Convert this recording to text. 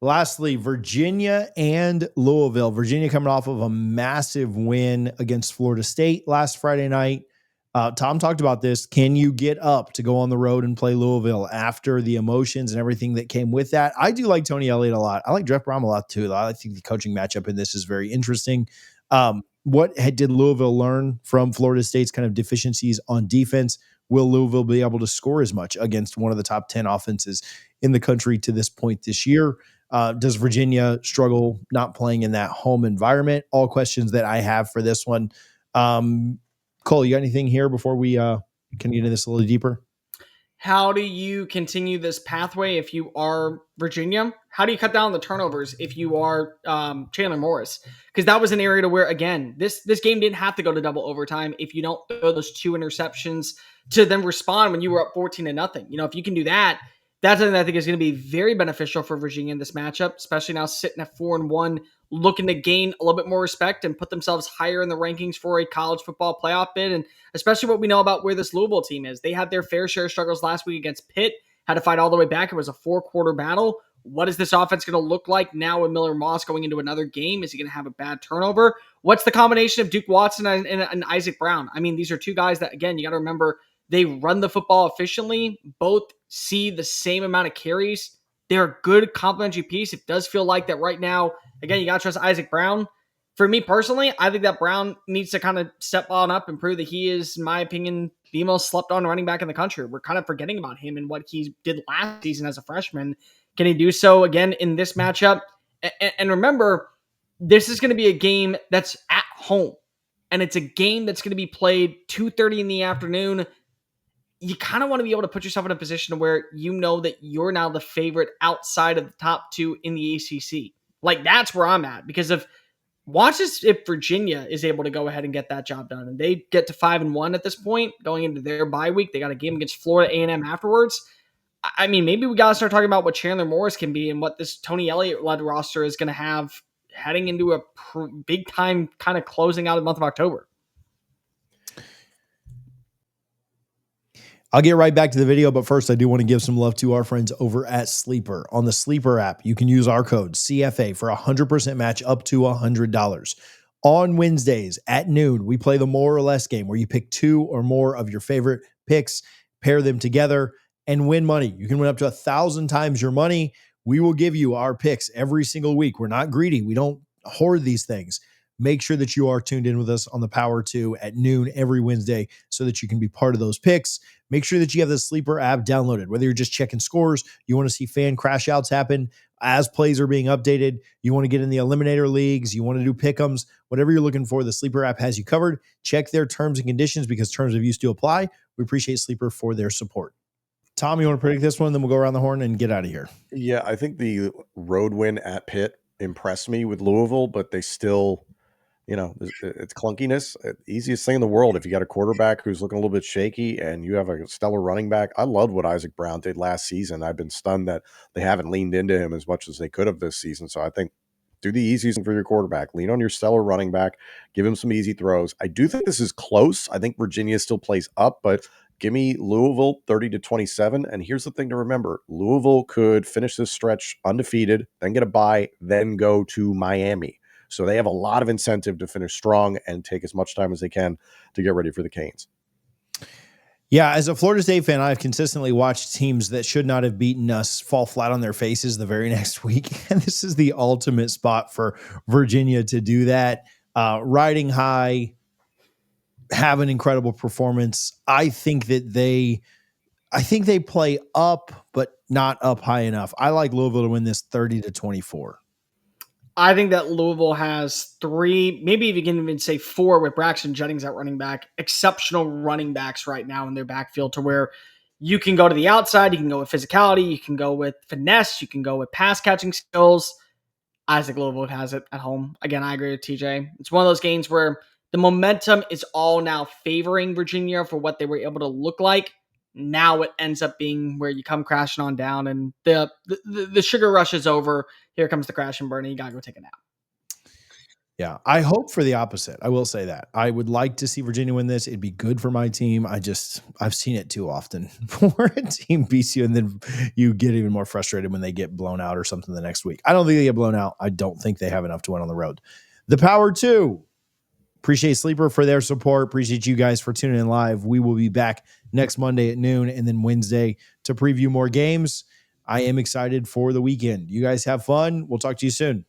Lastly, Virginia and Louisville. Virginia coming off of a massive win against Florida State last Friday night. Tom talked about this. Can you get up to go on the road and play Louisville after the emotions and everything that came with that? I do like Tony Elliott a lot. I like Jeff Brom a lot too. I think the coaching matchup in this is very interesting. What did Louisville learn from Florida State's kind of deficiencies on defense? Will Louisville be able to score as much against one of the top 10 offenses in the country to this point this year? Does Virginia struggle not playing in that home environment? All questions that I have for this one. Cole, you got anything here before we can get into this a little deeper? How do you continue this pathway if you are Virginia? How do you cut down the turnovers if you are Chandler Morris? Because that was an area to where, again, this game didn't have to go to double overtime if you don't throw those 2 interceptions to then respond when you were up 14-0. If you can do that, that's something that I think is going to be very beneficial for Virginia in this matchup, especially now sitting at 4-1, looking to gain a little bit more respect and put themselves higher in the rankings for a college football playoff bid. And especially what we know about where this Louisville team is. They had their fair share of struggles last week against Pitt, had to fight all the way back. It was a 4-quarter battle. What is this offense going to look like now with Miller Moss going into another game? Is he going to have a bad turnover? What's the combination of Duke Watson and Isaac Brown? I mean, these are two guys that, again, you got to remember, they run the football efficiently. Both see the same amount of carries. They're a good complementary piece. It does feel like that right now. Again, you got to trust Isaac Brown. For me personally, I think that Brown needs to kind of step on up and prove that he is, in my opinion, the most slept on running back in the country. We're kind of forgetting about him and what he did last season as a freshman. Can he do so again in this matchup? And remember, this is going to be a game that's at home, and it's a game that's going to be played 2:30 in the afternoon. You kind of want to be able to put yourself in a position where you know that you're now the favorite outside of the top 2 in the ACC. Like, that's where I'm at, because watch this if Virginia is able to go ahead and get that job done, and they get to 5-1 at this point, going into their bye week. They got a game against Florida A&M afterwards. I mean, maybe we got to start talking about what Chandler Morris can be and what this Tony Elliott-led roster is going to have heading into a big-time kind of closing out of the month of October. I'll get right back to the video, but first I do want to give some love to our friends over at Sleeper. On the Sleeper app, you can use our code CFA for a 100% match up to $100. On Wednesdays at noon, we play the more or less game where you pick 2 or more of your favorite picks, pair them together, and win money. You can win up to 1,000 times your money. We will give you our picks every single week. We're not greedy. We don't hoard these things. Make sure that you are tuned in with us on the Power 2 at noon every Wednesday so that you can be part of those picks. Make sure that you have the Sleeper app downloaded, whether you're just checking scores, you want to see fan crash outs happen as plays are being updated, you want to get in the eliminator leagues, you want to do pick'ems, whatever you're looking for, the Sleeper app has you covered. Check their terms and conditions because terms of use do apply. We appreciate Sleeper for their support. Tom, you want to predict this one? Then we'll go around the horn and get out of here. Yeah, I think the road win at Pitt impressed me with Louisville, but they still, it's clunkiness. Easiest thing in the world. If you got a quarterback who's looking a little bit shaky and you have a stellar running back, I love what Isaac Brown did last season. I've been stunned that they haven't leaned into him as much as they could have this season. So I think do the easiest thing for your quarterback. Lean on your stellar running back. Give him some easy throws. I do think this is close. I think Virginia still plays up, but give me Louisville 30-27. And here's the thing to remember. Louisville could finish this stretch undefeated, then get a bye, then go to Miami. So they have a lot of incentive to finish strong and take as much time as they can to get ready for the Canes. Yeah, as a Florida State fan, I've consistently watched teams that should not have beaten us fall flat on their faces the very next week. And this is the ultimate spot for Virginia to do that. Riding high, have an incredible performance. I think they play up, but not up high enough. I like Louisville to win this 30-24. I think that Louisville has 3, maybe if you can even say 4 with Braxton Jennings at running back, exceptional running backs right now in their backfield to where you can go to the outside, you can go with physicality, you can go with finesse, you can go with pass catching skills. I think Louisville has it at home. Again, I agree with TJ. It's one of those games where the momentum is all now favoring Virginia for what they were able to look like. Now it ends up being where you come crashing on down and the sugar rush is over. Here comes the crash and burn. And you got to go take a nap. Yeah, I hope for the opposite. I will say that. I would like to see Virginia win this. It'd be good for my team. I've seen it too often where a team beats you and then you get even more frustrated when they get blown out or something the next week. I don't think they get blown out. I don't think they have enough to win on the road. The Power 2. Appreciate Sleeper for their support. Appreciate you guys for tuning in live. We will be back next Monday at noon and then Wednesday to preview more games. I am excited for the weekend. You guys have fun. We'll talk to you soon.